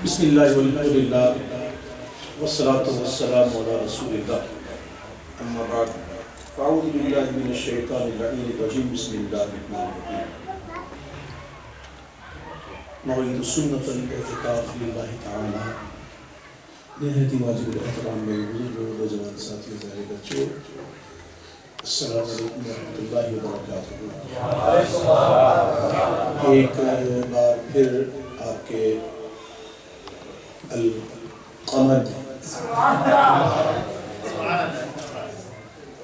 بسم اللہ والحمدللہ والصلاة والسلام علی رسول اللہ اما بعد فاعوذ باللہ من الشیطان اللعین الرجیم بسم اللہ الرحمن الرحیم موعید سنت الاعتکاف للہ تعالی نہایت واجب الاحترام میں بزرگ نوجوان ساتھی ظاہر بچوں السلام علیکم ورحمۃ اللہ وبرکاتہ۔ ایک بار پھر آپ کے القمر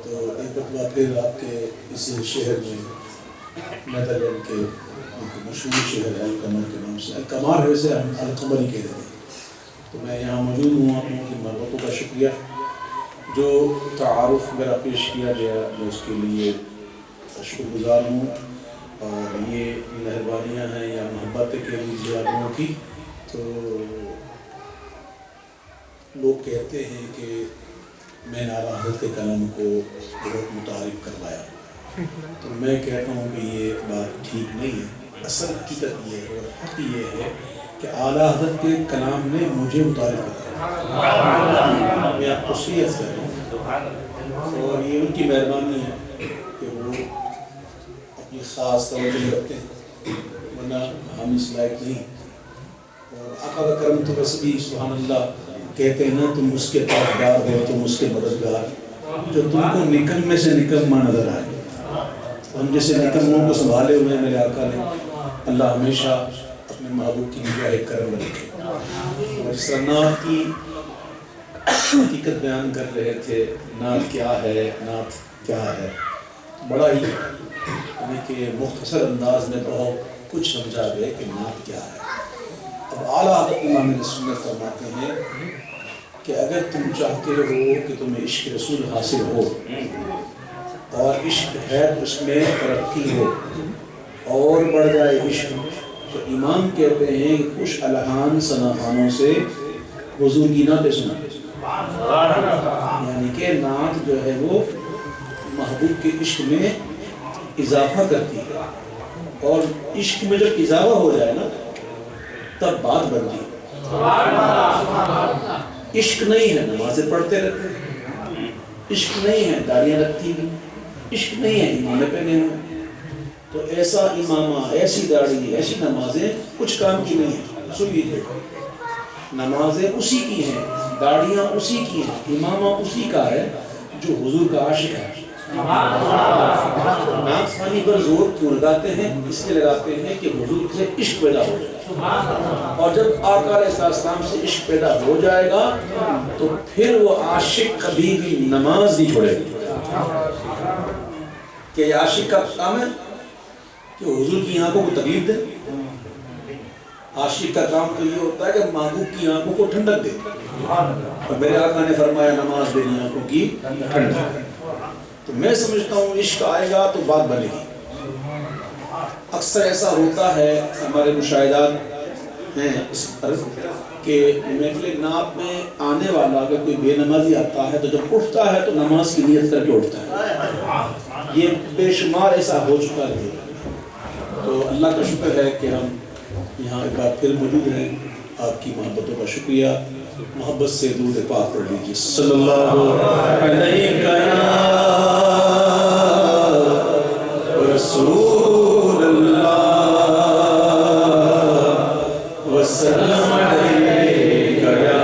تو ایک مرتبہ پھر آپ کے اس شہر میں نیدرلینڈ کے ایک مشہور شہر ہے القمر کے نام سے، القمر ہے ویسے ہم القمر ہی کہتے ہیں، تو میں یہاں موجود ہوں۔ آپ لوگوں کی محبتوں کا شکریہ، جو تعارف میرا پیش کیا گیا میں اس کے لیے شکر گزار ہوں، اور یہ مہربانیاں ہیں یا محبت کے لیے آپ لوگوں کی۔ تو لوگ کہتے ہیں کہ میں نے اعلیٰ حضرت کے کلام کو بہت متعارف کروایا، تو میں کہتا ہوں کہ یہ بات ٹھیک نہیں ہے۔ اصل حقیقت یہ ہے اور حق یہ ہے کہ اعلیٰ حضرت کے کلام نے مجھے متعارف کرایا، میں آپ کو صحیح کر رہا ہوں، اور یہ ان کی مہربانی ہے کہ وہ اپنی خاص توجہ رکھتے ہیں، ورنہ ہم اس لائق نہیں۔ اور آقا کا کرم تو ویسے بھی سبحان اللہ کہتے ہیں نا، تم اس کے طرفدار ہو، تم اس کے مددگار، جو تم کو نکمے سے نکما نظر آئے۔ ہم جیسے نکموں کو سنبھالے ہوئے میرے آقا نے، اللہ ہمیشہ اپنے محبوب کی نگاہ کرم رکھے۔ اور اس طرح نعت کی حقیقت بیان کر رہے تھے، نعت کیا ہے، نعت کیا ہے، بڑا ہی یعنی کہ مختصر انداز میں بہت کچھ سمجھا گیا کہ نعت کیا ہے۔ اب اعلیٰ حضرت امام سنت فرماتے ہیں کہ اگر تم چاہتے ہو کہ تمہیں عشق رسول حاصل ہو اور عشق ہے اس میں ترقی ہو اور بڑھ جائے عشق، تو امام کہتے ہیں کہ خوش الحان ثناخوانوں سے حضور کی نعتیں سنا، یعنی کہ نعت جو ہے وہ محبوب کے عشق میں اضافہ کرتی ہے، اور عشق میں جب اضافہ ہو جائے نا تب بات بنتی ہے۔ عشق نہیں ہے نمازیں پڑھتے رہتے ہیں، عشق نہیں ہے داڑیاں رکھتی بھی، عشق نہیں ہے امامے پہنے ہوئے، تو ایسا امامہ، ایسی داڑھی، ایسی نمازیں کچھ کام کی نہیں ہیں۔ سن لیجیے، نمازیں اسی کی ہیں، داڑیاں اسی کی ہیں، امامہ اسی کا ہے جو حضور کا عاشق ہے۔ نعت خوانی پر زور کیوں لگاتے ہیں؟ اس لیے لگاتے ہیں کہ حضور سے عشق پیدا ہو جائے، اور جب آقا علیہ السلام سے عشق پیدا ہو جائے گا تو پھر وہ عاشق کبھی بھی نماز نہیں چھوڑے گا۔ کہ یہ عاشق کا کام ہے کہ حضور کی آنکھوں کو تکلیف دے، عاشق کا کام تو یہ ہوتا ہے کہ محبوب کی آنکھوں کو ٹھنڈک دے، اور میرے آقا نے فرمایا نماز میری آنکھوں کی ٹھنڈک۔ تو میں سمجھتا ہوں عشق آئے گا تو بات بنے گی۔ اکثر ایسا ہوتا ہے، ہمارے مشاہدات ہیں اس پر کہ محفل نعت میں آنے والا اگر کوئی بے نمازی آتا ہے تو جب اٹھتا ہے تو نماز کی نیت کر کے اٹھتا ہے۔ یہ بے شمار ایسا ہو چکا ہے، تو اللہ کا شکر ہے کہ ہم یہاں ایک بار پھر موجود ہیں۔ آپ کی محبتوں کا شکریہ، محبت سے درود پاک پڑھ لیجیے، صلی اللہ علیہ رسول اللہ وسلم علیکہ یا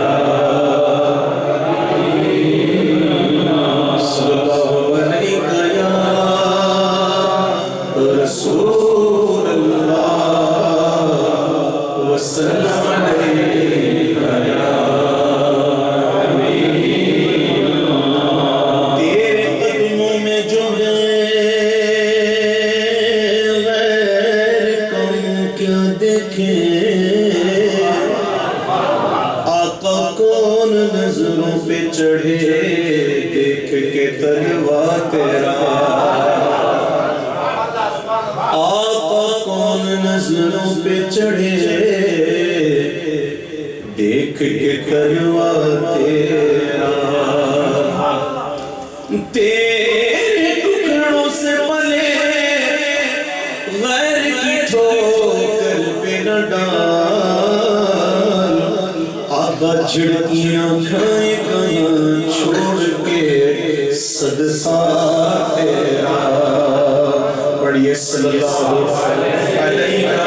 صلی اللہ علیکہ یا رسول اللہ وسلم علیکہ یا تیرے قدموں میں جو ہے آقا کون نظروں پہ چڑھے دیکھ کے تلوا تیرا، آقا کون نظروں پہ چڑھے دیکھ کے تلوا تیرا، تیرے ٹکڑوں سے پلے غیر کی ٹھوکر پہ نہ ڈال، ابا جھڑکیاں کھائے کہاں چھوڑ کے صدقہ تیرا پڑھیے صلی اللہ علیہ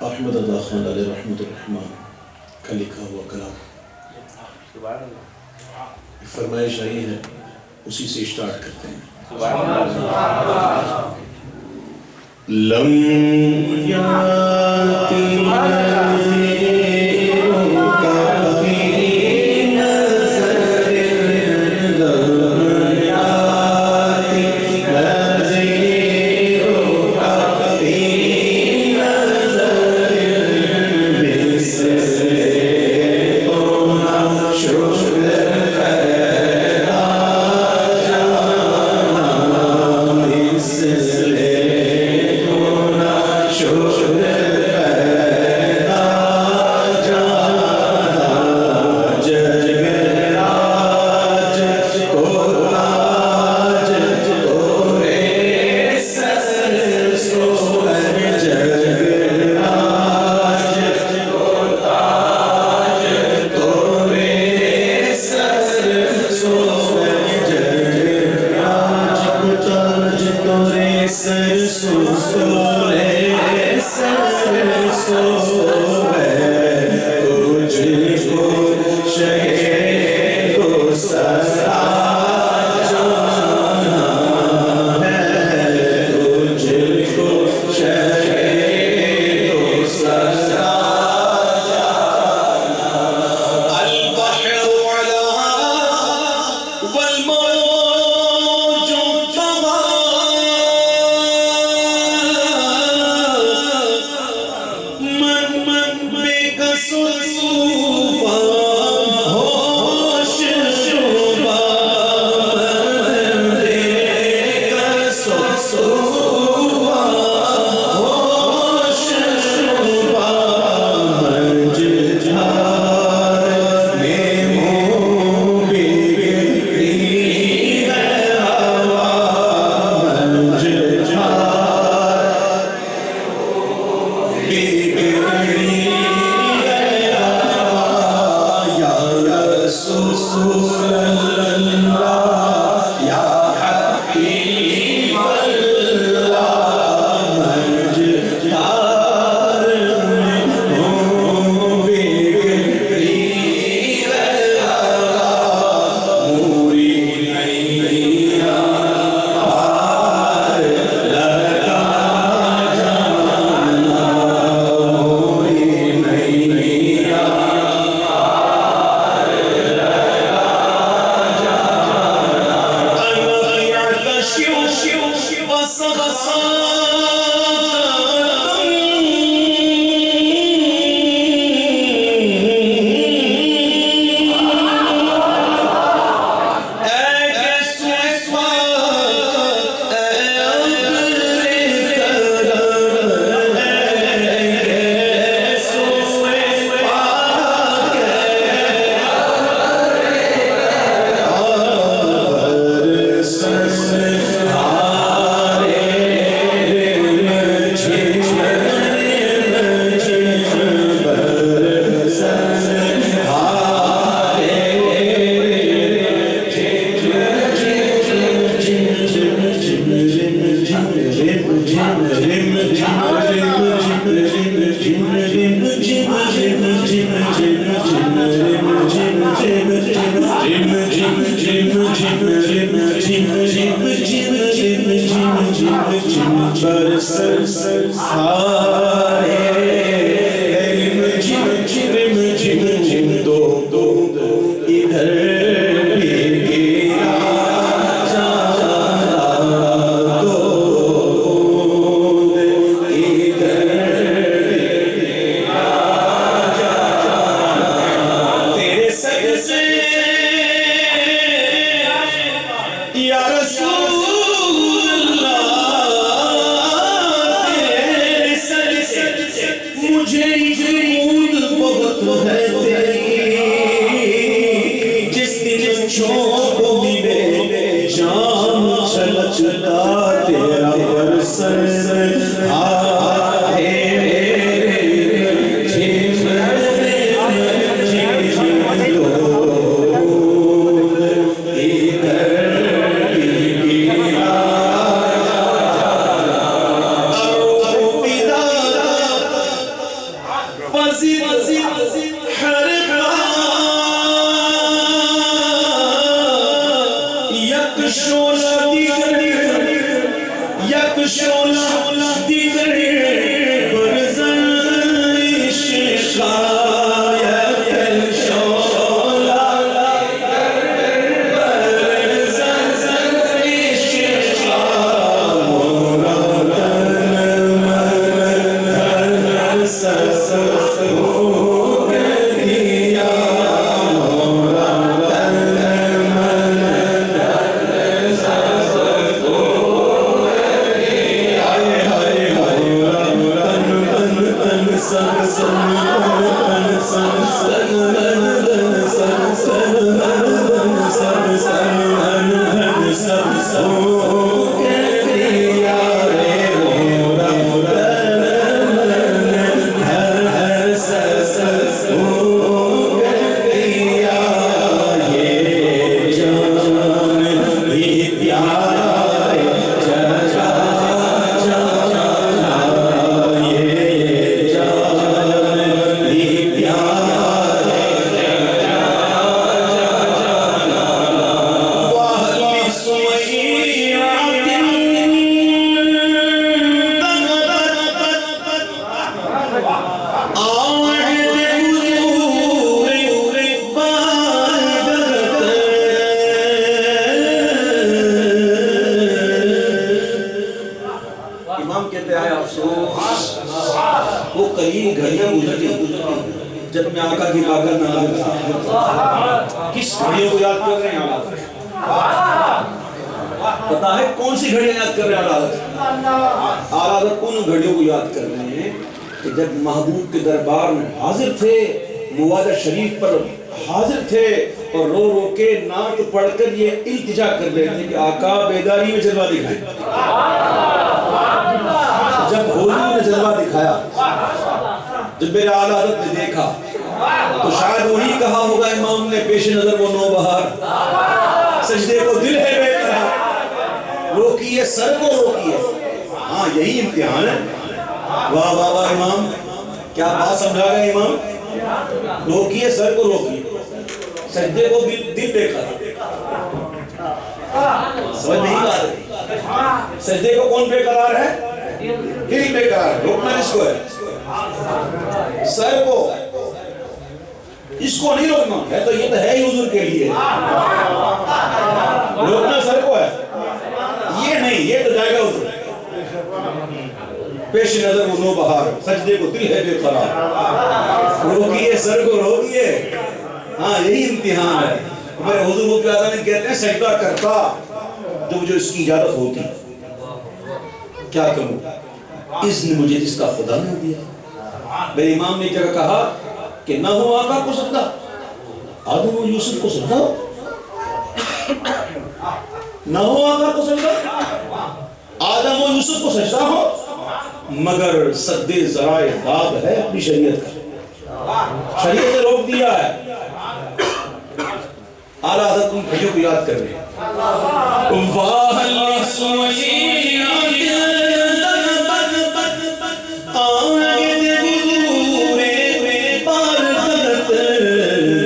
احمد رضا خان علیہ رحمت الرحمن کا لکھا ہوا کلام فرمائش آئی ہے، اسی سے اسٹارٹ کرتے ہیں. لم یاتی یا رسول اللہ جب میں آقا کی بارگاہ میں حاضر تھا، کس گھڑیوں کو یاد کر رہے ہیں آپ؟ پتا ہے کون سی گھڑیاں یاد کر رہے ہیں آپ؟ آپ ان گھڑیوں کو یاد کر رہے ہیں کہ جب محبوب کے دربار میں حاضر تھے، مواجہ شریف پر حاضر تھے اور رو رو کے نعت پڑھ کر یہ التجا کر رہے تھے کہ آقا بیداری میں جلوہ دکھائیں۔ جب حضور نے جلوہ دکھایا، جب میرے اعلیٰ حضرت نے دیکھا تو شاید وہی کہا ہوگا امام نے پیش نظر وہ نوبہار، سجدے کو دل ہے بے قرار، روکیے سر کو روکیے۔ ہاں یہی امتحان ہے۔ واہ واہ واہ امام، کیا بات سمجھا گئے امام؟ روکیے سر کو روکیے، سجدے کو دل بے قرار۔ سمجھ نہیں بات ہے؟ سجدے کو کون بے قرار ہے؟ دل بے قرار ہے، روکنا اس کو ہے، سر کو، اس کو نہیں روکنا ہے، تو یہ تو ہے ہی حضور کے لیے، روکنا سر کو ہے، یہ نہیں، یہ تو جائے گا حضور۔ پیش نظر وہ نوبہار، سجدے کو دل ہے بے قرار، روکیے سر کو روکیے۔ ہاں یہی امتحان ہے۔ میرے حضور مفتی اعظم کہتے ہیں سجدہ کرتا جو مجھے اس کی اجازت ہوتی، کیا کروں، اذن مجھے اس کا خدا نے دیا۔ میرے امام نے جگہ کہا کہ نہ ہو آقا کو سجدہ، آدم و یوسف کو سجدہ، نہ ہو آقا کو سجدہ، آدم و یوسف کو سجدہ ہو، مگر سد ذرائع باب ہے اپنی شریعت کا، شریعت نے روک دیا ہے۔ اعلیٰ حضرت ان بھائیوں کو یاد کر رہے ہیں۔ واہ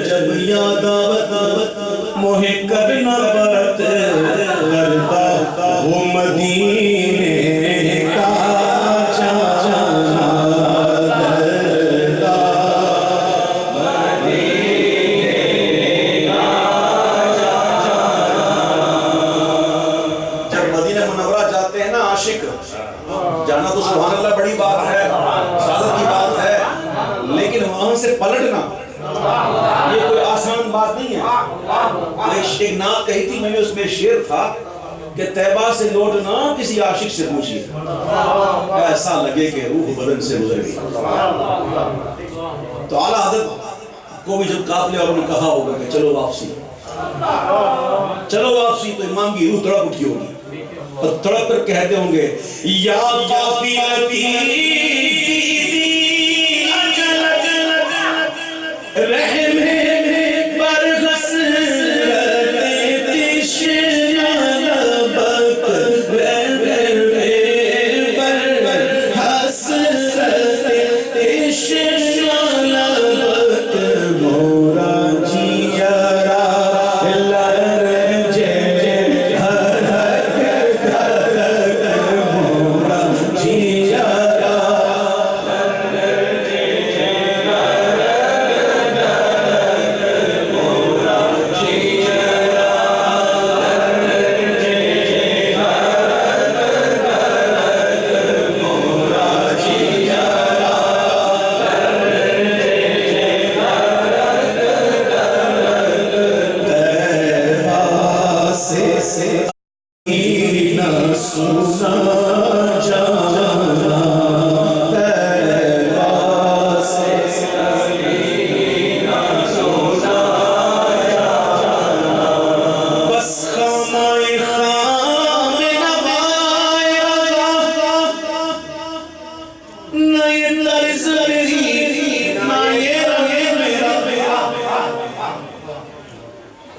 جب یاد آوت موہ کرنا برت کرتا وہ مدینے کا جانا درتا، مدینے کا جب مدینہ منورہ جاتے ہیں نا عاشق، جانا تو سبحان اللہ بڑی بات ہے، سعادت کی بات ہے، لیکن وہاں سے پلٹنا یہ کوئی آسان بات نہیں ہے۔ ایک نعت کہی تھی میں نے، اس میں شعر تھا کہ طیبہ سے لوٹنا کسی عاشق سے پوچھئے، ایسا لگے کہ روح بدن سے گزر گئی۔ تو اعلیٰ حضرت کو بھی جب قافلے والوں نے کہا ہوگا کہ چلو واپسی، چلو واپسی، تو امام کی روح تڑپ اٹھی ہوگی، اور تڑپ کر کہتے ہوں گے یا قافلتی رحم پر حسرت تشنا لبک پر حسرت تشنا لبک مورا جیارا لرجے مورا جیارا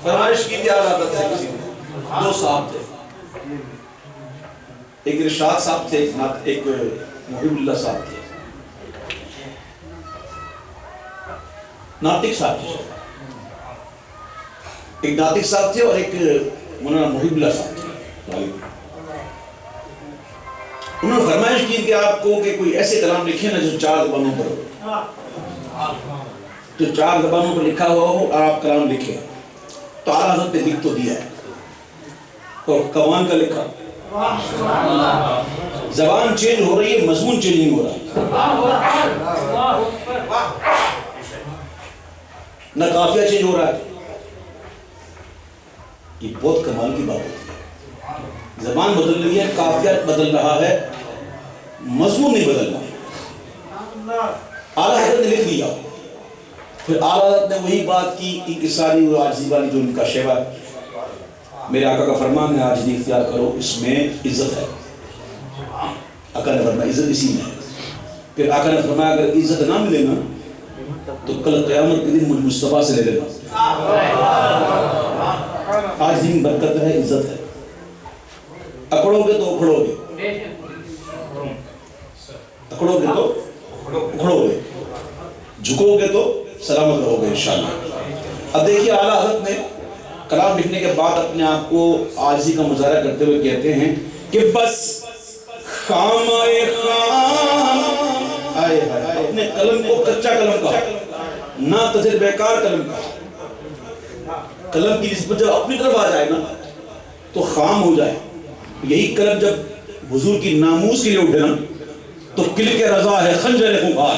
فرمائش کی کیا عادت ہے کسی نے؟ دو صاحب تھے، ایک ارشاد صاحب تھے، ایک محب اللہ صاحب تھے، ناطق صاحب تھے، ایک ناطق صاحب تھے اور ایک مولانا محب اللہ صاحب تھے۔ انہوں نے فرمائش کی کہ آپ کو کہ کوئی ایسے کلام لکھیں نا جو 4 زبانوں پر ہو، جو 4 زبانوں پر لکھا ہوا ہو، آپ کلام لکھیں۔ تو اعلیٰ حضرت نے لکھ تو دیا ہے اور کمان کا لکھا، زبان چینج ہو رہی ہے، مضمون چینج نہیں ہو رہا، نہ قافیہ چینج ہو رہا ہے۔ یہ بہت کمال کی بات ہوتی ہے، زبان بدل رہی ہے، قافیہ بدل رہا ہے، مضمون نہیں بدل رہا۔ اعلیٰ حضرت نے لکھ دیا، پھر اعلیٰ حضرت نے وہی بات کی، انکساری و عاجزی والی جو ان کا شیوا ہے۔ میرے آقا کا فرمان ہے عاجزی اختیار کرو، اس میں عزت ہے۔ آقا نے فرمایا عزت اسی میں ہے۔ پھر آقا نے فرمایا اگر عزت نہ ملے نا تو کل قیامت کے دن مجھ مصطفیٰ سے لے لینا۔ عاجزی میں برکت ہے، عزت ہے۔ اکڑو گے تو اکھڑو گے، اکڑو گے تو اکھڑو گے، جھکو گے تو سلامت رہو گے انشاءاللہ۔ اب دیکھیے اعلیٰ حضرت نے کلام لکھنے کے بعد اپنے آپ کو عاجزی کا مظاہرہ کرتے ہوئے کہتے ہیں کہ بس خام آئے خام آئے اپنے قلم کو کچا قلم کہا، نہ تجربہ کار قلم کہا۔ قلم کی نسبت جب اپنی طرف آ جائے نا تو خام ہو جائے۔ یہی قلم جب حضور کی ناموس کے لیے اٹھے نا تو کلک رضا ہے خنجر خونخوار،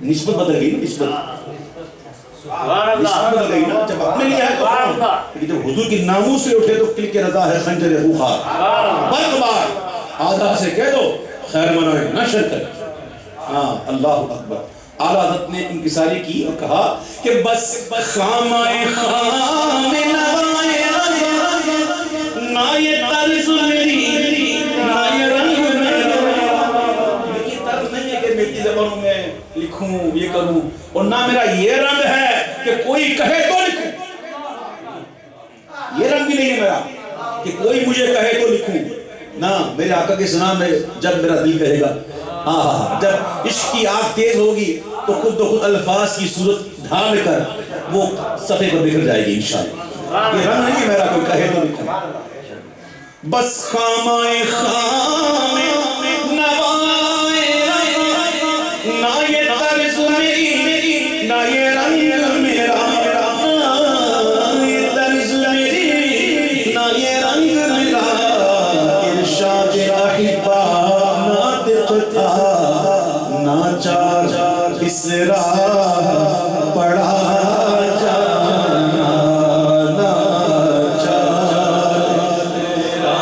نسبت بدل گئی نا، نسبت بدل گئی نا، جب اپنے لیے آئے تو خام، لیکن جب حضور کی ناموس سے اٹھے تو کلک رضا ہے خنجر خونخوار۔ برق بار آدھا سے کہہ دو خیر منائے نہ شر کرے۔ ہاں اللہ اکبر۔ اعلیٰ حضرت نے انکساری کی اور کہا کہ بس خام آئے خام نوائے نہ یہ طرز میری نہ یہ رنگ میرا، یہ طرز نہیں ہے کہ میری زبانوں میں لکھوں یہ کروں، اور نہ میرا یہ رنگ ہے کہ کوئی کہے تو لکھوں، یہ رنگ بھی نہیں ہے میرا کہ کوئی مجھے کہے تو لکھوں۔ نہ، میرے آقا کے سنا میں جب میرا دل کہے گا، جب عشق کی آگ تیز ہوگی تو خود بخود الفاظ کی صورت ڈھال کر وہ صفحے پر بکھر جائے گی انشاءاللہ۔ یہ رنگ نہیں ہے میرا کوئی کہے تو لکھوں، بس خام آئے خام نوائے نہ یہ طرز میری نہ یہ رنگ میرا، یہ طرز میری نہ یہ رنگ میرا، ارشاد احبا ناطق تھا ناچار اس راہ پڑا جانا، ناچار تیرا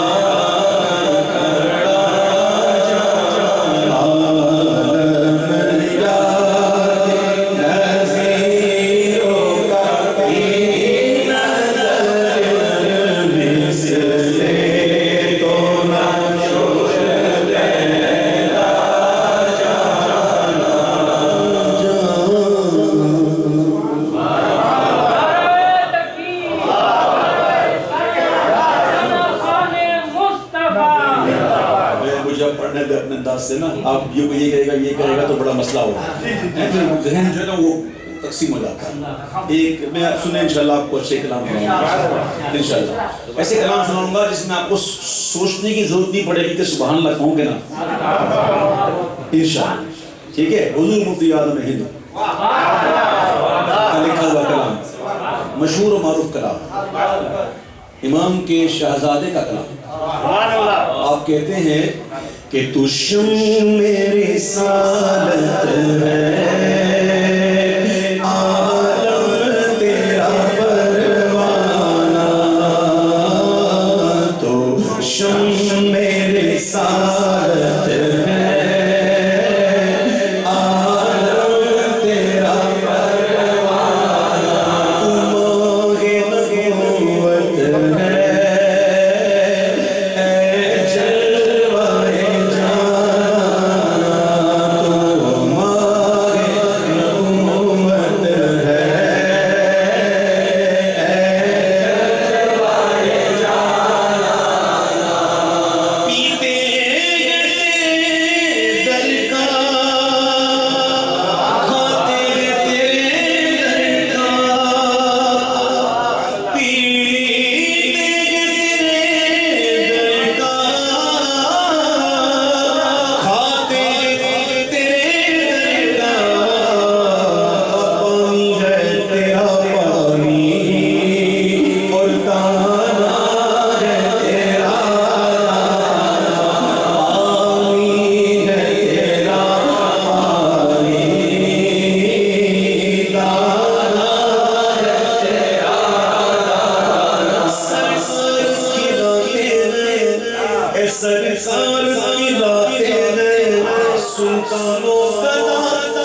کڑا جانا، عالم یاد نظیروں کا کی نظر میں پڑھنے دے اپنے انداز سے نا. آپ یہ کہے گا تو بڑا مسئلہ ہوگا. ذہن جو ہے نا وہ تقسیم ہو جاتا ہے. ایک میں سنیں انشاءاللہ آپ کو اچھے کلام سناؤں گا انشاءاللہ. ایسے کلام سناؤں گا جس میں آپ کو سوچنے کی ضرورت نہیں پڑے گی کہ سبحان اللہ کہوں گے نا انشاءاللہ. ٹھیک ہے. حضور مفتی اعظم ہند کا لکھا ہوا کلام, مشہور و معروف کلام, امام کے شہزادے کا کلام. آپ کہتے ہیں کہ تو شمع رسالت ہے, عالم تیرا پروانہ, تو شمع رسالت ہے,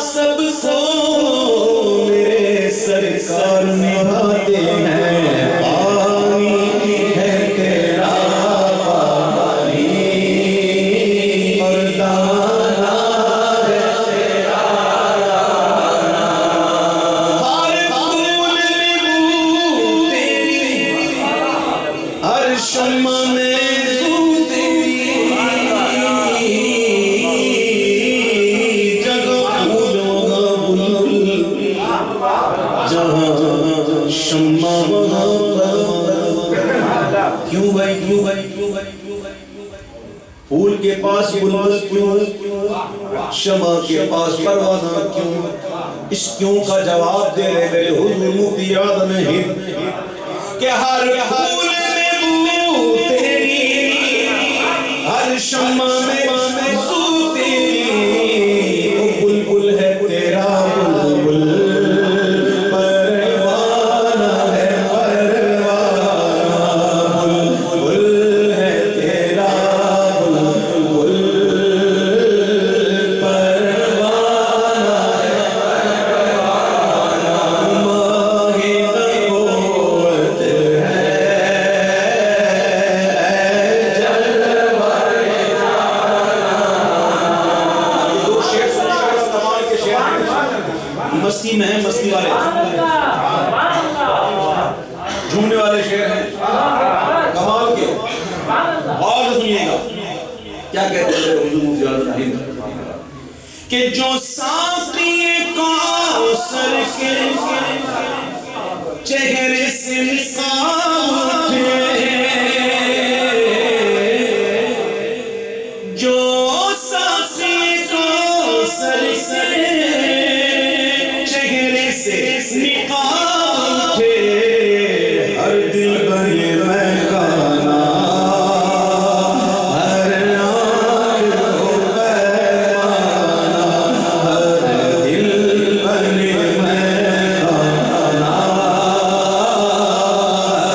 سب کو میرے سرکار نبھاتے ہیں. پانی ہے تیرا پانی اور دانا ہے تیرا دانا. ہر پھول میں بو تیری, ہر شمع میں بو تیری, کیوں بھائی پھول کے پاس بلبل کیوں, شمع کے پاس پروانہ کیوں؟ اس کیوں کا جواب دے رہے میرے حضور مفتی اعظم ہند کہ ہر پھول میں بو تیری, ہر شمع میں بو تیری, وہ بلبل ہے تیرا بلبل, مستی میں ہیں, مستی والے جھومنے والے شعر ہیں کمال کے. اور سنیے گا کیا کہتے ہیں حضور مفتی اعظم ہند کہ جو ساقی کوثر کے چہرے سے نقاب اٹھے, جو ساقی کوثر سے نقاب اٹھے, ہر دل بنے میں کھانا, ہر آنکھ کو پیمانا, ہر دل بنے میں کھانا,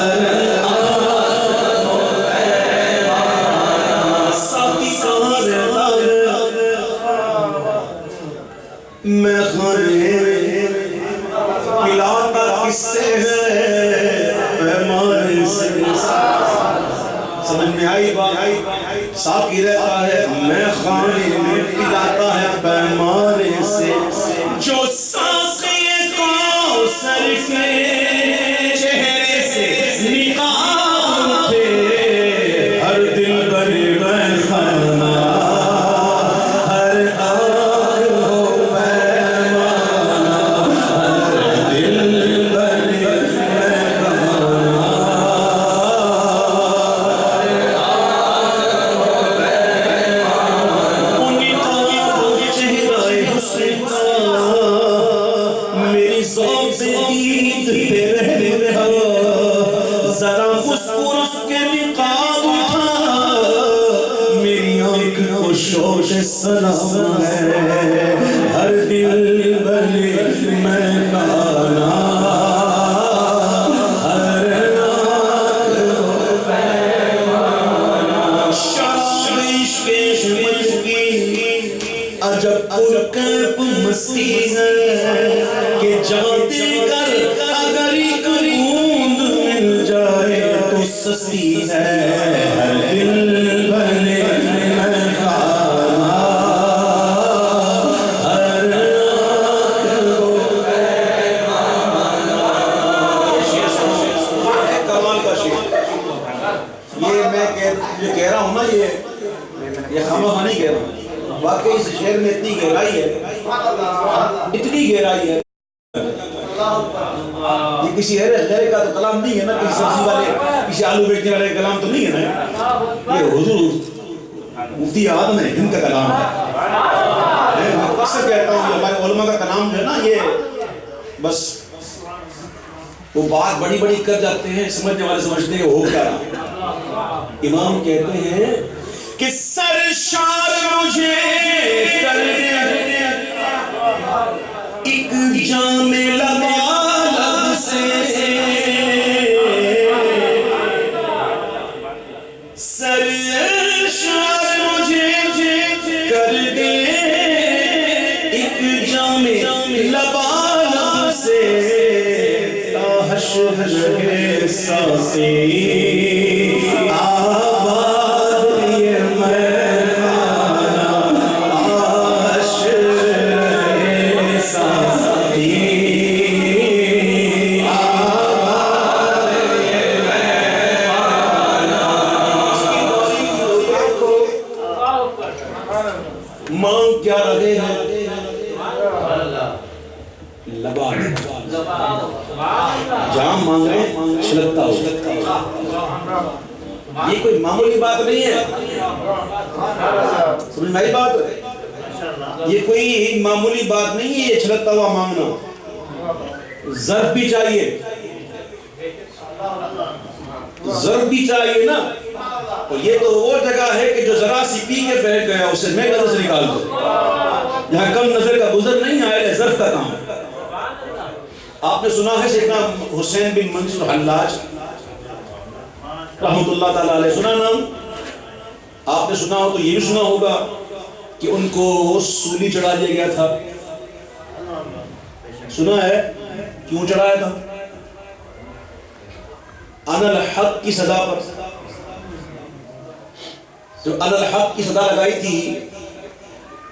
ہر آنکھ کو پیمانا. ساتھی سارے میں خانے پلاتا کس سے ہے پیمانے سے. سمجھ میں آئی بات؟ ساقی رہتا ہے میں خانے میں پلاتا ہے پیمانے سے. جو ساقی کوثر کے چہرے سے نقاب اٹھے, ہر دل بنے میں خانا, شوش سلام ہے ہر دل بلے میں کانا مستی ہے کہ جانتے کر اگر ایک بوند مل جائے تو سستی ہے ہر دل بنے میں کھانا ہر آنکھ کو کمال کا شعر یہ میں کہہ رہا ہوں نا یہ خامخواہ نہیں کہہ رہا ہوں واقعی اس شعر میں اتنی گہرائی ہے اتنی گہرائی ہے یہ کسی غیر کا تو کلام نہیں ہے نا کسی سبزی والے کسی آلو بیچنے والے کلام تو نہیں ہے نا یہ حضور مفتی اعظم ہے ان کا کلام ہے میں اکثر کہتا ہوں کہ ہمارے علماء کا کلام جو ہے نا یہ بس وہ بات بڑی بڑی کر جاتے ہیں سمجھنے والے سمجھتے ہیں ہو کیا رہا امام کہتے ہیں کہ سرشار مجھے کر دے ایک جام لبالب سے سرشار مجھے کر دے ایک جام لبالب سے تا حشر ساسی مانگ کیا رہے ہیں لبا جام مانگ رہے ہیں چھلکتا ہو یہ کوئی معمولی بات نہیں ہے سمجھ میری بات یہ کوئی معمولی بات نہیں ہے یہ چھلکتا ہوا مانگنا ظرف بھی چاہیے ظرف بھی چاہیے نا یہ تو وہ جگہ ہے کہ جو ذرا سی پی کے بیٹھ گیا اسے میں قدر سے نکال دوں یہاں کم نظر کا گزر نہیں آئے ظرف کا کام ہے آپ نے سنا ہے سیدنا حسین بن منصور حلاج رحمت اللہ تعالیٰ علیہ سنا نام آپ نے سنا ہو تو یہ بھی سنا ہوگا کہ ان کو سولی چڑھا دیا گیا تھا سنا ہے کیوں چڑھایا تھا انا الحق کی سزا پر جو انا الحق کی سزا لگائی تھی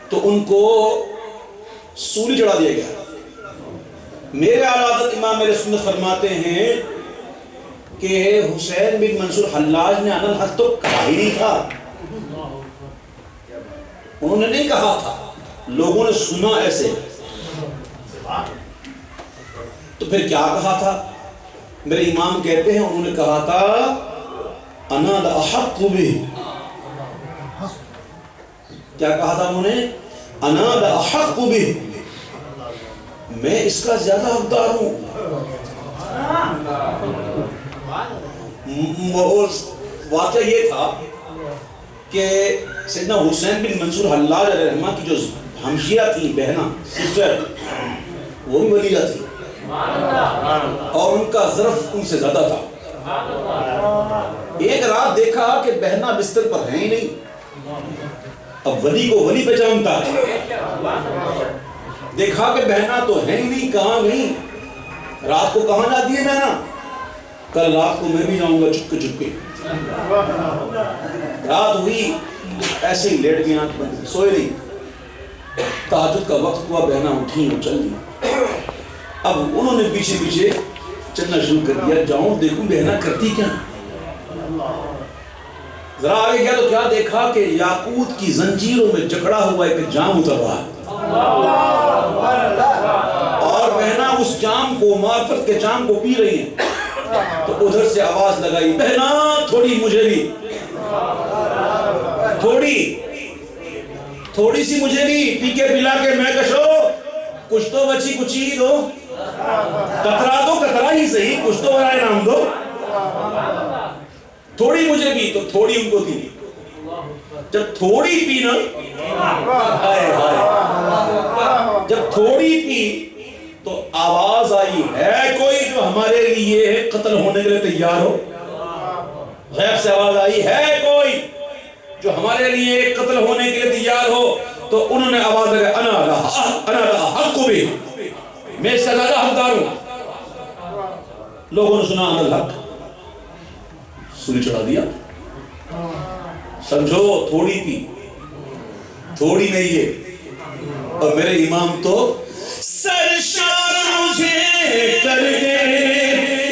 تو ان کو سولی چڑھا دیا گیا میرے اعلیٰ حضرت امام میرے سنت فرماتے ہیں کہ حسین بن منصور حلاج نے انا الحق تو کہا ہی نہیں تھا انہوں نے نہیں کہا تھا لوگوں نے سنا ایسے تو پھر کیا کہا تھا میرے امام کہتے ہیں انہوں نے کہا تھا انا الاحق به کیا کہا تھا انہوں نے انا الاحق به میں اس کا زیادہ حقدار ہوں واقعہ یہ تھا کہ سیدنا حسین بن منصور حلاج علیہ الرحمہ کی جو ہمشیرہ تھی بہنہ سسٹر وہ بھی ولیہ تھی اور ان کا ظرف ان سے زیادہ تھا ایک رات دیکھا کہ بہنہ بستر پر ہے ہی نہیں اب ولی کو ولی پہچانتا ہے دیکھا کہ بہنہ تو ہے ہی نہیں کہاں گئی رات کو کہاں جاتی ہے بہنہ کل رات کو میں بھی جاؤں گا چپکے چپکے رات ہوئی ایسے ہی لیٹ گئی آنکھ بند سوئے نہیں تہجد کا وقت ہوا بہنہ اٹھی اور چل گئی اب انہوں نے پیچھے پیچھے چلنا شروع کر دیا جاؤں دیکھوں بہنہ کرتی کیا ذرا آگے گیا تو کیا دیکھا کہ یاقوت کی زنجیروں میں جکڑا ہوا ایک جام اتر رہا ہے اور بہنہ اس جام کو معرفت کے جام کو پی رہی ہے تو ادھر سے آواز لگائی بہنہ تھوڑی مجھے بھی تھوڑی سی مجھے بھی پی کے پلا کے میں کشو کچھ تو بچی کچی دو کترا ہی صحیح کچھ تو برائے نام دو تھوڑی مجھے بھی تو تھوڑی ان کو دی جب تھوڑی پی نا، جب تھوڑی پی تو آواز آئی ہے کوئی جو ہمارے لیے قتل ہونے کے لیے تیار ہو. غیب سے آواز آئی ہے کوئی جو ہمارے لیے قتل ہونے کے لیے تیار ہو. تو انہوں نے آواز لگائی انا لا حق بھی، میں اس سے زیادہ حقدار ہوں. لوگوں نے سنا انا الحق، سولی چڑھا دیا. سمجھو تھوڑی پی، تھوڑی نہیں ہے. اور میرے امام تو سرشار مجھے کر دے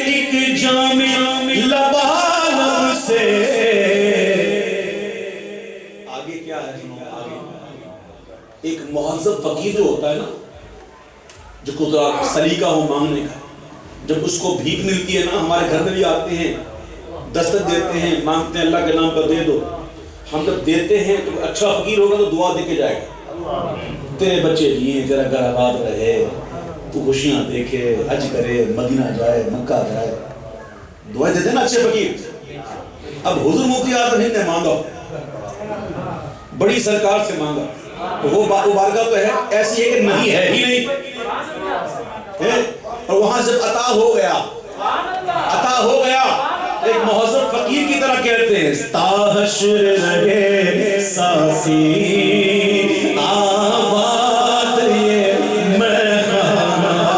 ایک جام لبالب سے. آگے کیا ہے سنو آگے. ایک مہذب فقیر جو ہوتا ہے نا، جو قدرت سلیقہ ہو مانگنے کا، جب اس کو بھیک ملتی ہے نا، ہمارے گھر میں بھی آتے ہیں، دستک دیتے ہیں، مانگتے ہیں اللہ کے نام پر دے دو. ہم جب دیتے ہیں تو اچھا فقیر ہوگا تو دعا دے کے جائے گا، تیرے بچے جیے، تیرا گھر آباد رہے، تو خوشیاں دیکھے، حج کرے، مدینہ جائے، مکہ جائے. دعائیں دیتے ہیں نا اچھے فقیر. اب حضور مفتی اعظم ہند نے مانگا، بڑی سرکار سے مانگا، تو وہ بارگاہ تو ہے ایسی ہے کہ نہیں ہے ہی نہیں. اور وہاں جب عطا ہو گیا ایک مہذب فقیر کی طرح کہتے ہیں تاحشر رہے ساسی آباد یہ مہماں،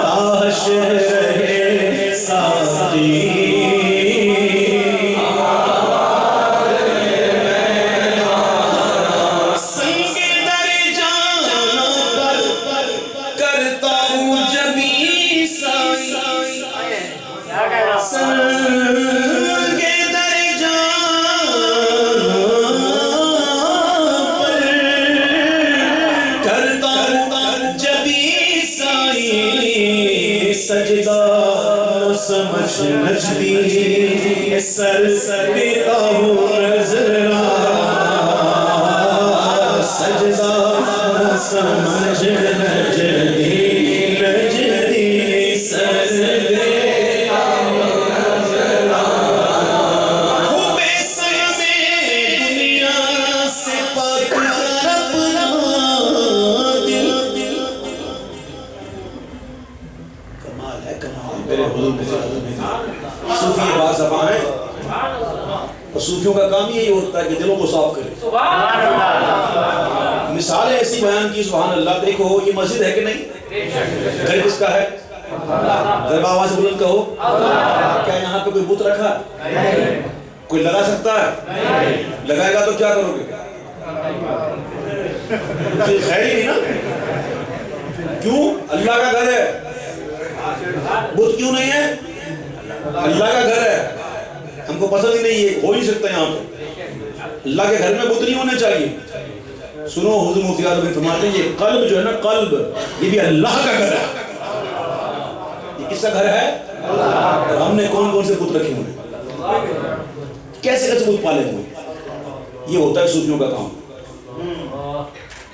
تاحشر رہے ساسی سمجھ نجدی سر دیتا ہوں نظرا، سجدہ سمجھ نجدی سر دیتا ہوں نظرا. خوبے سر میں دنیا سے پاک اپنا دل. کمال ہے کمال میرے حضور میں. صوفی بازبان ہیں اور صوفیوں کا کام یہی ہوتا ہے کہ دلوں کو صاف کرے. مثالیں ایسی بیان کی سبحان اللہ. دیکھو یہ مسجد ہے کہ نہیں؟ گھر کس کا ہے؟ ذرا آواز بلند کہو. کیا یہاں پہ کوئی بت رکھا ہے؟ کوئی لگا سکتا ہے؟ لگائے گا تو کیا کرو گے؟ خیر ہی نہیں نا. کیوں؟ اللہ کا گھر ہے. بت کیوں نہیں ہے؟ اللہ کا گھر ہے. ہم کو پسند ہی نہیں ہے، ہو نہیں سکتا یہاں پہ. اللہ کے گھر میں بت نہیں ہونے چاہیے. سنو حضور مفتی اعظم فرماتے ہیں یہ قلب جو ہے نا، قلب یہ بھی اللہ کا گھر ہے. یہ کس کا گھر ہے؟ اور ہم نے کون کون سے بت رکھے ہوئے ہیں، کیسے کیسے بت پالے ہوئے. یہ ہوتا ہے صوفیوں کا کام،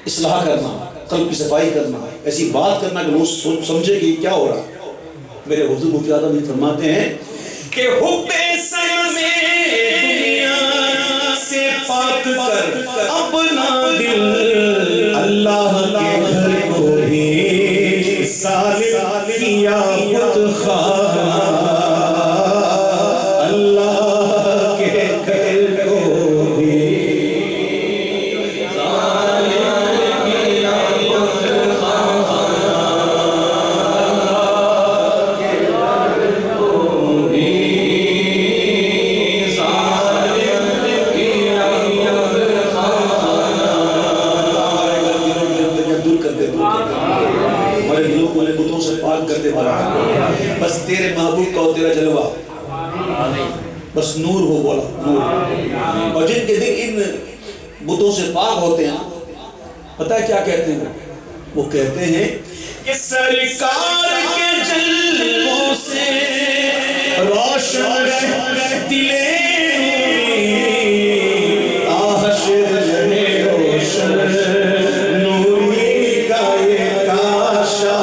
اصلاح کرنا، قلب کی صفائی کرنا، ایسی بات کرنا کہ لوگ سمجھے کہ کیا ہو رہا. میرے حضور مفتی اعظم فرماتے ہیں کہ حب سر میں دنیا سے پاک کر اپنا دل، اللہ کے گھر کو بھی سالم کیا بت خواہ، اللہ کے گھر کو بھی بس تیرے محبوب کا ہو تیرا جلوہ، بس نور ہو. بولا نور. اور جن کے دل ان بتوں سے پاک ہوتے ہیں، پتہ ہے کیا کہتے ہیں؟ وہ کہتے ہیں کہ سرکار کے جلووں سے روشن دلے آحشر رہے روشن نوری کا یہ کاشا.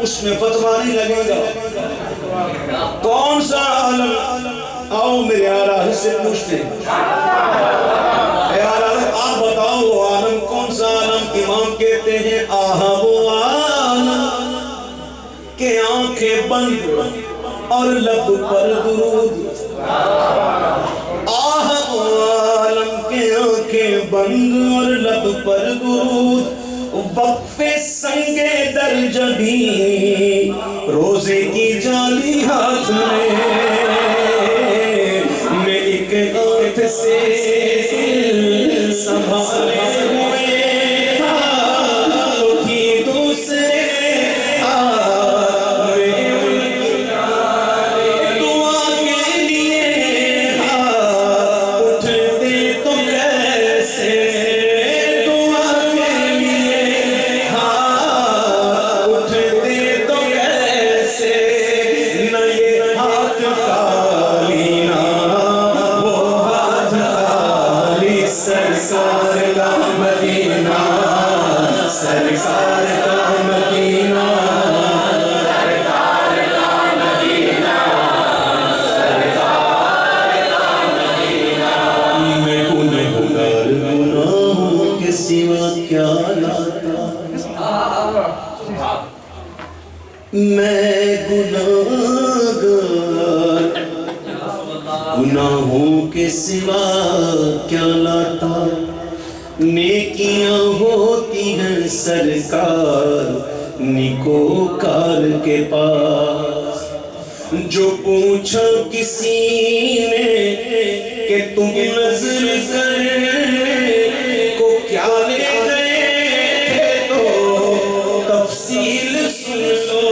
اس میں فتویٰ نہیں لگے گا. کون سا عالم؟ آؤ میرے آلہ سے پوچھتے ہیں. اے آلہ آپ بتاؤ وہ عالم کون سا عالم؟ امام کہتے ہیں آہا وہ عالم کہ آنکھیں بند اور لب پر درود. آہا وہ عالم کہ آنکھیں بند اور لب پر درود. وقف سنگ در جبی روزے کی جالی ہاتھ میں ایک ہاتھ سے سنبھالے ہوئے تو تھی دوسرے ہاتھ میں دعا کے لیے اٹھتے تو کیسے میں گناہگار گناہوں کے سوا کیا لاتا. نیکیاں ہوتی ہیں سرکار نیکوکار کے پاس. جو پوچھا کسی نے کہ تم نظر کرنے کو کیا لے گئے تھے تو تفصیل سن لو.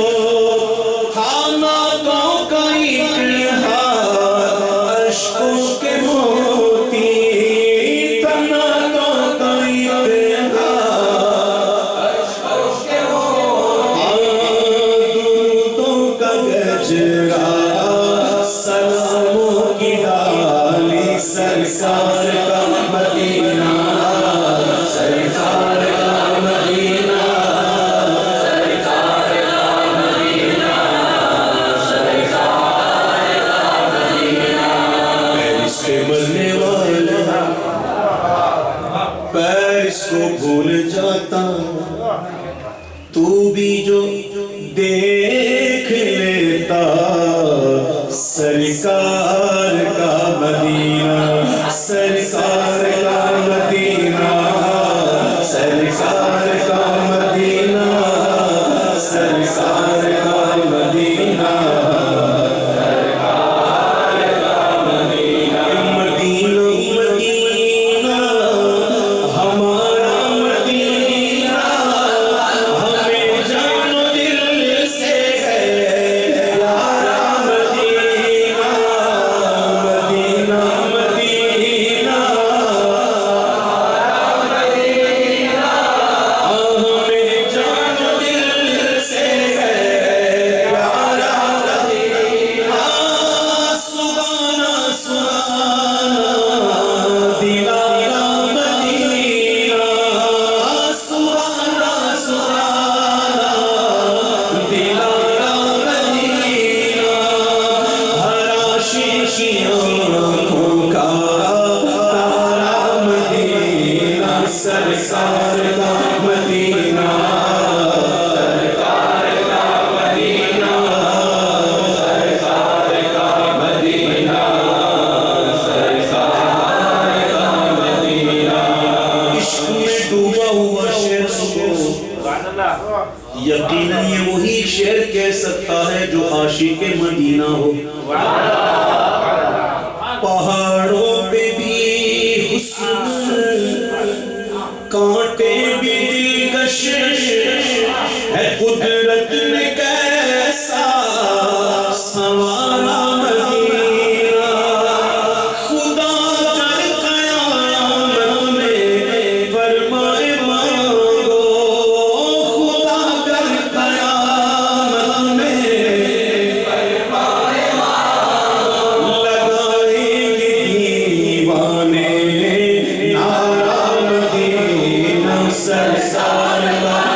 پیرس کو بھول جاتا تو بھی جو دیکھ لیتا سرکار کا مدینہ سرکار کا مدینہ سرکار کا مدینہ سرکار کا مدینہ یقیناً یہ وہی شعر کہہ سکتا ہے جو عاشق مدینہ ہو. پہاڑوں پہ بھی حسن کانٹے بھی دلکش ہے قدرت نے کیسا سنوارا مدینہ. خدا در قیامت میں فرمائے مانگو خدا در قیامت میں فرمائے مانگو لگائیں گے دیوانے نعرہ مدینہ سرکار کا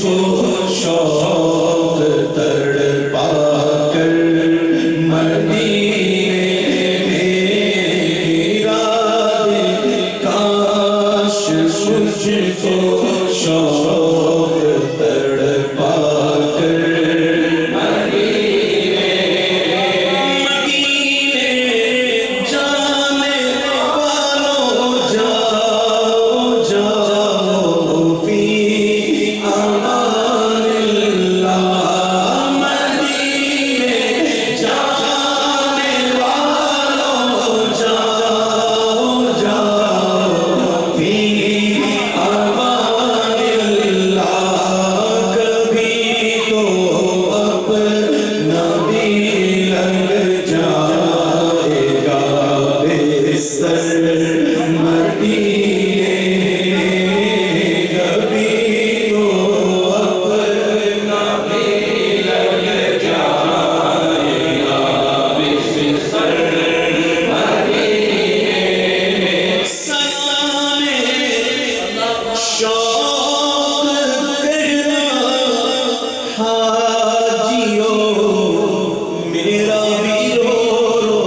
کو شوق تڑپا کر مدینے میں گرا دے کاش مجھ کو شوق تڑپا کر مدینے جانے والوں جاؤ جاؤ فی امان اللہ مدینے جانے والوں جاؤ جاؤ فی امان اللہ کبھی تو اپنا بھی لگ جائے گا بستر مدینے کبھی تو اپنا بھی لگ جائے گا بستر مدینے سلام شوق کرنا حاجیوں میرا بھی رو رو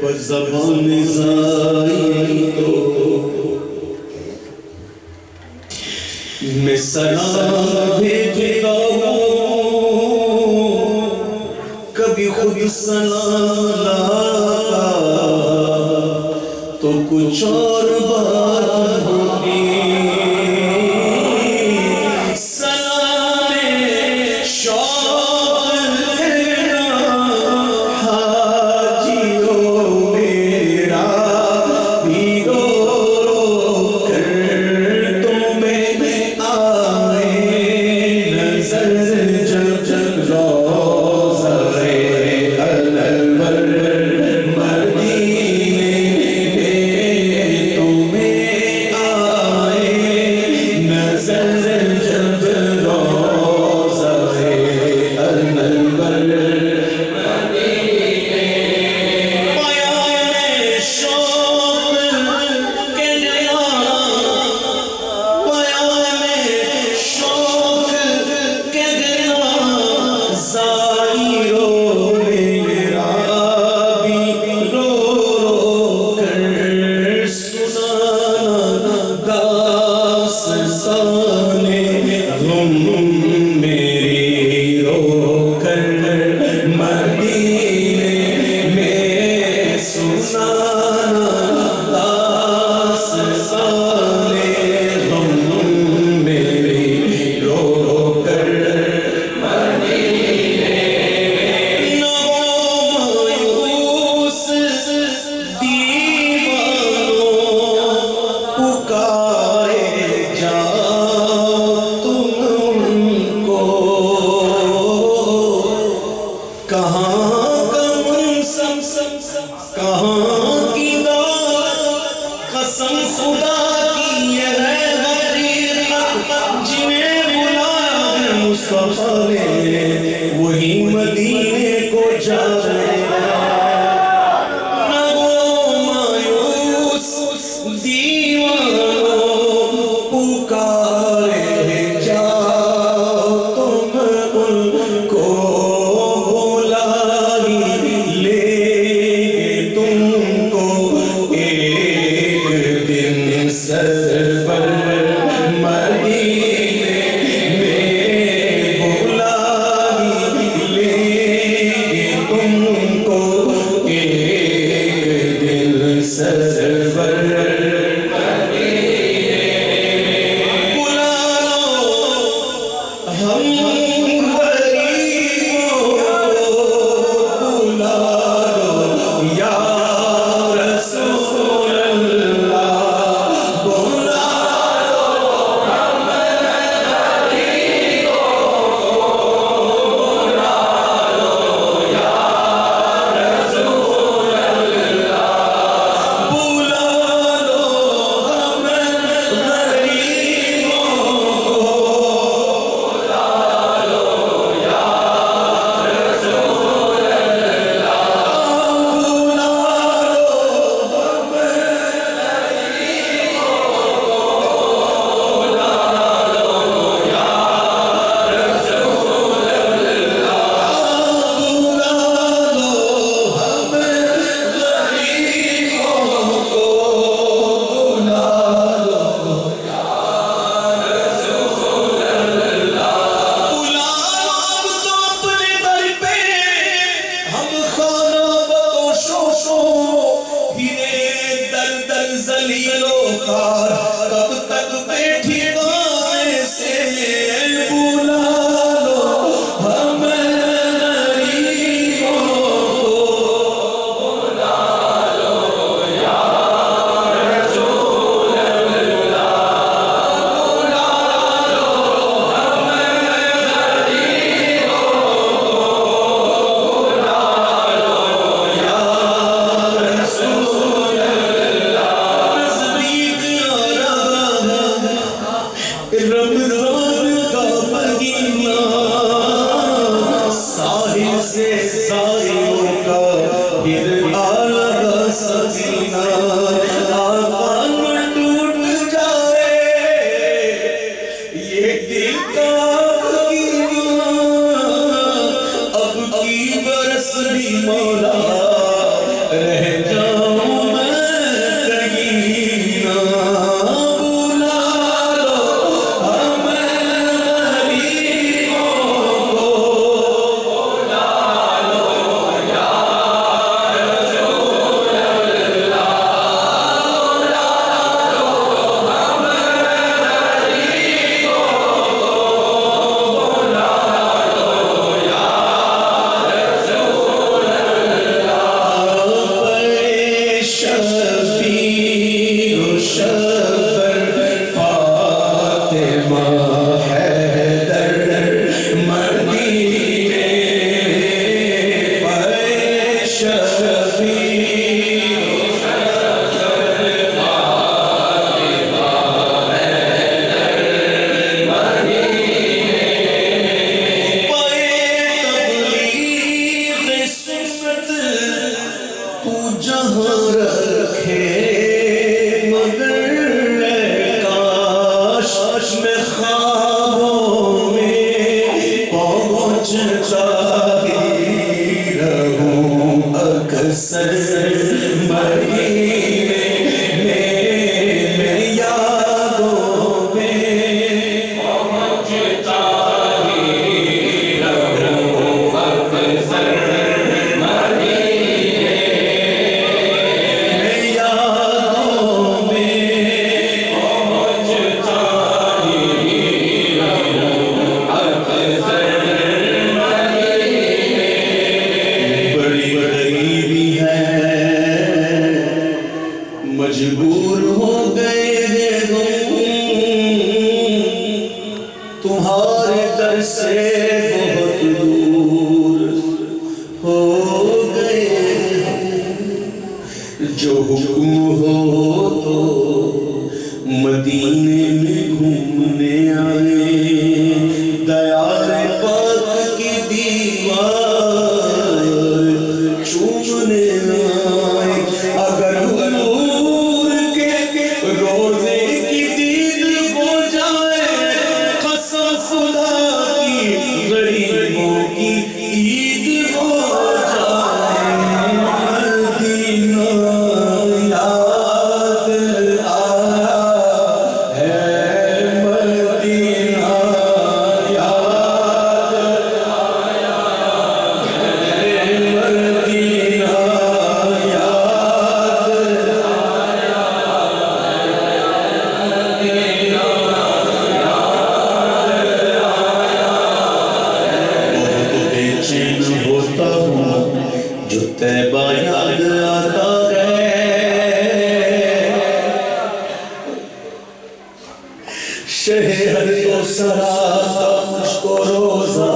بزبان زاری تو میں سلام بھیجتا ہوں کبھی خود سلام لاتا تو کچھ اور بات ہوگی سلام شوق کرنا حاجیوں میرا بھی رو رو کر تمہیں آئے نظر جب روضہ انور مدینے میں تمہیں آئے نظر جب روضہ انور پیام شوق کے گیا پیام شوق کے گیا زائروں میرا بھی رو رو کر سنانا داستان غم میری رو کر مدینے میں سنانا داستان غم میری رو کر مایوس دیوانوں پکارے جاؤ تم کو کہاں کا منصب کہاں کی دولت قسم خدا کی یہ ہے حقیقت جنہیں بلایا ہے مصطفیٰ نے وہی مدینے کو جا رہے نہ وہ مایوس دیوانوں پکارے جاؤ تم ان کو بلا ہی لے تم کو ایک دن سفر مدینے میں بلا ہی لے تم کو ایک دن سفر بلا لو ہم غریبوں بلا لو یا رسول اللہ بلا لو ہم غریبوں بلا لو یا رسول اللہ بلا لو ذلیل و خوار کب تک بیٹھی گائے سے بلا لو ہمیں غریبوں کو بلا لو یا رسول اللہ بلا لو ہمیں غریبوں کو بلا لو یا رسول اللہ نزدیک آ رہا ہے رمضان کا مہینہ ساحل سے سائلوں کا پھر آ لگا سکینہ آسمان ٹوٹ جائے یہ دل کا مہینہ اب کی برس بھی مولا رہ جاؤں میں کہیں نہ بلا لو ہمیں غریبوں کو بلا لو یا رسول اللہ بلا لو ہمیں غریبوں کو بلا لو یا رسول شبیر و شبر فاطمہ حیدر مدینے پر شبیر و شبر فاطمہ حیدر مدینے پائے تبلیغ سنت تو جہاں رکھے مگر کاش میں خوابوں میں پہنچتا ہی رہوں اکثر مدینے میں یادوں میں پہنچتا ہی رہوں اکثر مجبور ہو گئے تمہارے در سے بہت دور ہو گئے جو حکم ہو تو مدینے میں گھومنے آئے دیار پاک کی دیوار چومنے آئے اگر حضور کے روزے کی دید ہو جائے قسم خدا کی غریبوں کی عید ہو جائے مدینہ یاد آیا ہے مدینہ یاد آیا ہے مدینہ یاد بہت بے چین ہوتا ہوں جو طیبہ یاد آتا ہے شہر کو سراتا مجھ کو روزہ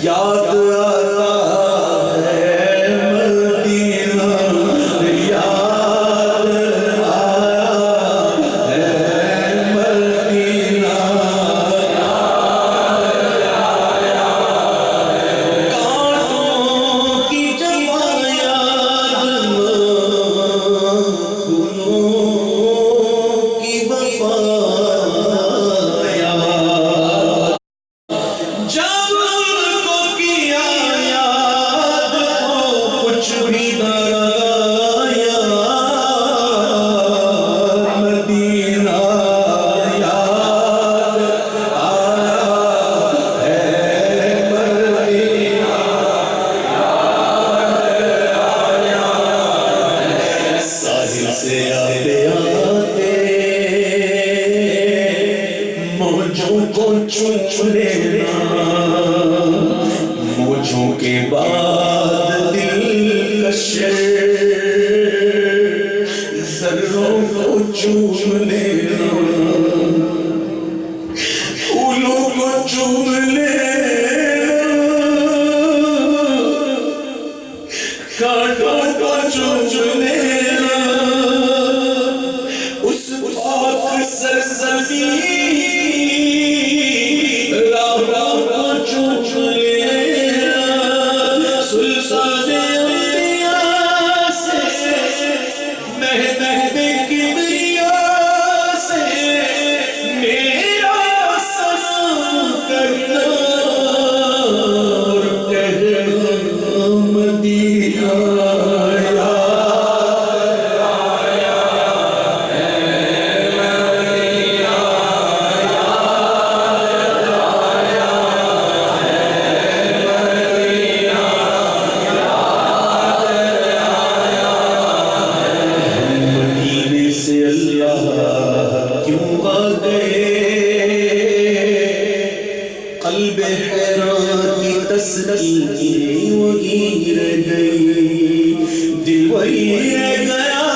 یاد آتا ہے مدینہ یاد آیا ہے مدینہ کانٹوں کی جوان یاد پھولوں کی وفا یاد جب ان کو کیا آتے آتے موجوں کو چن لینا، موجوں کے بعد دلکش ذروں کو چوم لینا، پھولوں کو چوم لینا، کانٹوں کو چوم لینا، اس پاک سرزمین راہوں کو چوم لینا، سلطان انبیاء سے مہد کبریا سے میرا سلام کرنا، اور کہنا مدینہ قلب حیران کی تسکین وہی رہ گئی، دل وہی رہ گیا،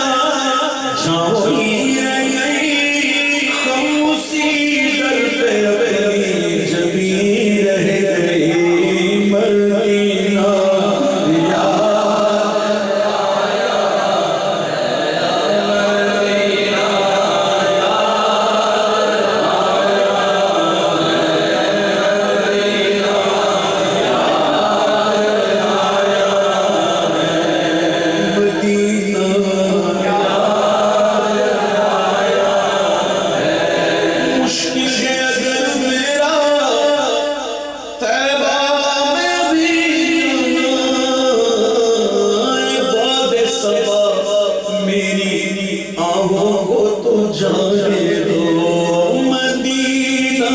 جان وہی رہ گئی، خاموشی در پہ اپنی جبیں رہ گئی، مدینہ جانے دو مدینہ،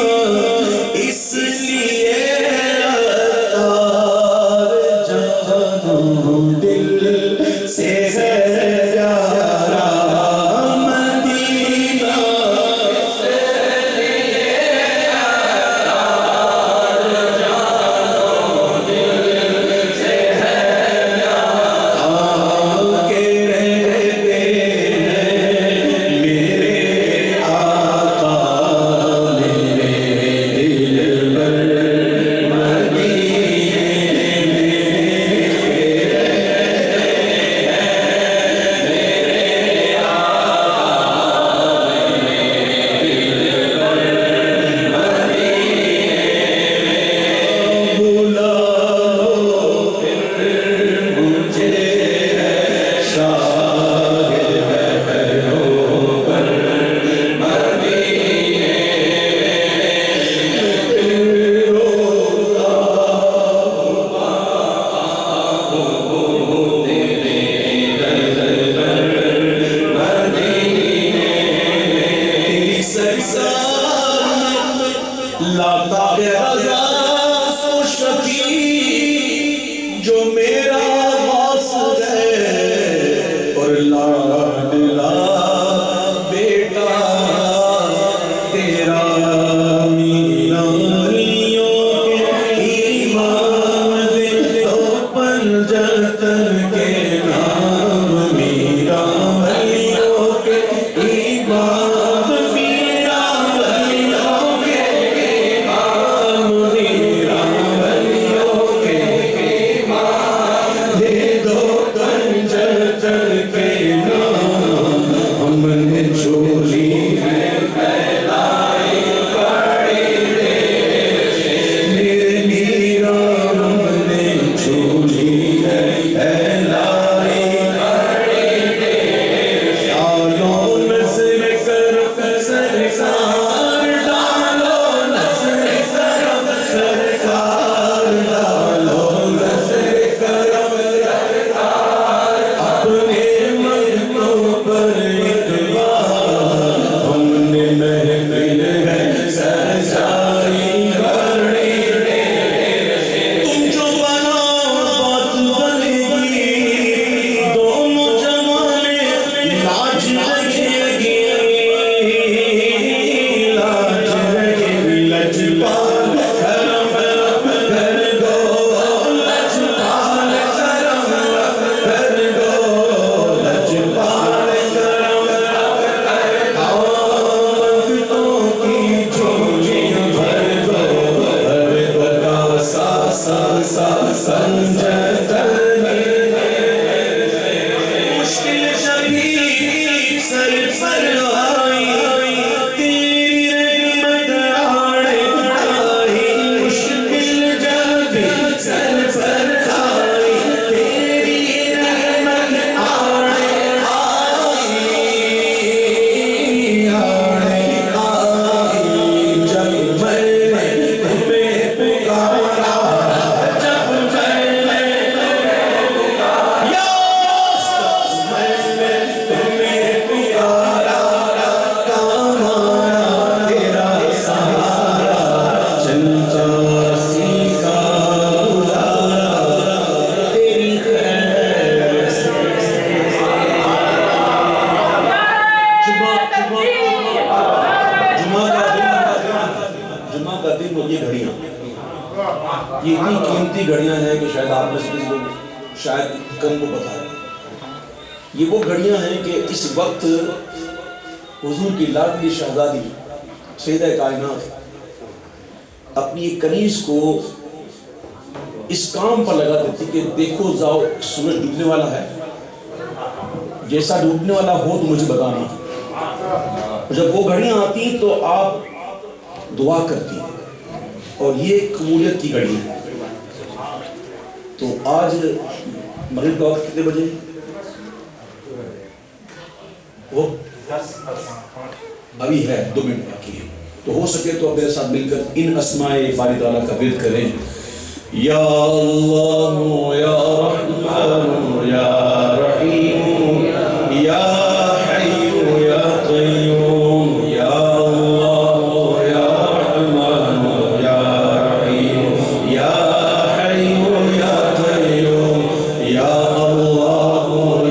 اس لیے جانو دل سے ہے پیارا مدینہ، اس لیے جانو دل سے ہے پیارا، کے رہتے ہیں میرے یہ اتنی قیمتی گھڑیاں ہیں کہ شاید آپ میں سے کسی کو شاید کم کو پتا ہے. یہ وہ گھڑیاں ہیں کہ اس وقت حضور کی لاڈلی شہزادی سیدہ کائنات اپنی ایک کنیز کو اس کام پر لگا دیتی کہ دیکھو جاؤ سورج ڈوبنے والا ہے، جیسا ڈوبنے والا ہو تو مجھے بتانا. جب وہ گھڑیاں آتی تو آپ دعا کرتی اور یہ قبولیت کی گھڑی ہے. تو آج مغرب کا وقت کتنے بجے؟ وہ ابھی ہے 2 منٹ باقی ہے. تو ہو سکے تو میرے ساتھ مل کر ان اسماء باری تعالیٰ کا ورد کریں. یا اللہ یا رحمان یا رحیم یا حی یا قیوم یا اللہ یا رحمان یا رحیم یا حی یا قیوم یا اللہ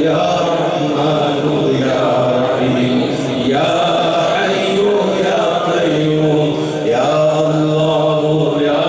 یا رحمان یا رحیم یا حی یا قیوم یا اللہ یا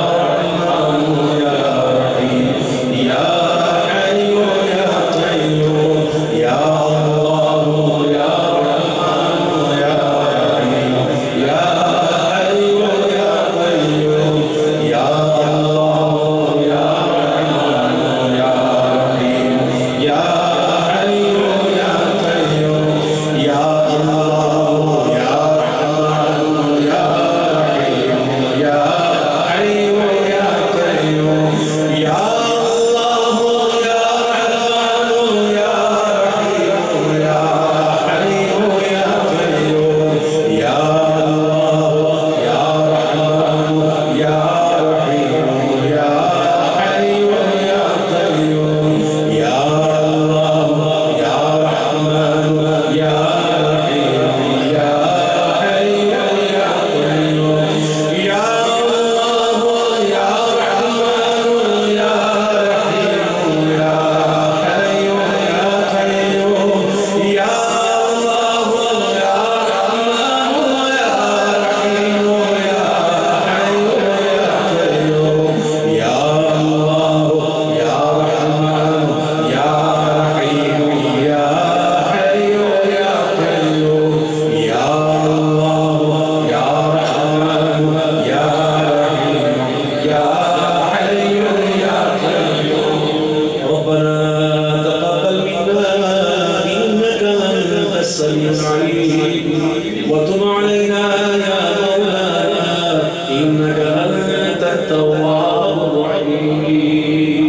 وتب علينا يا مولانا إنك أنت التواب الرحيم.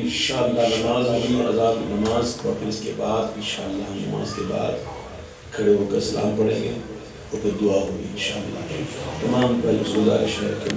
انشاءاللہ نماز ہوگی، اذان نماز، اور پھر اس کے بعد انشاءاللہ ہم نماز کے بعد کھڑے ہو کر سلام پڑھیں گے اور پھر دعا ہوگی انشاءاللہ. تمام بھائی گزارش ہے کہ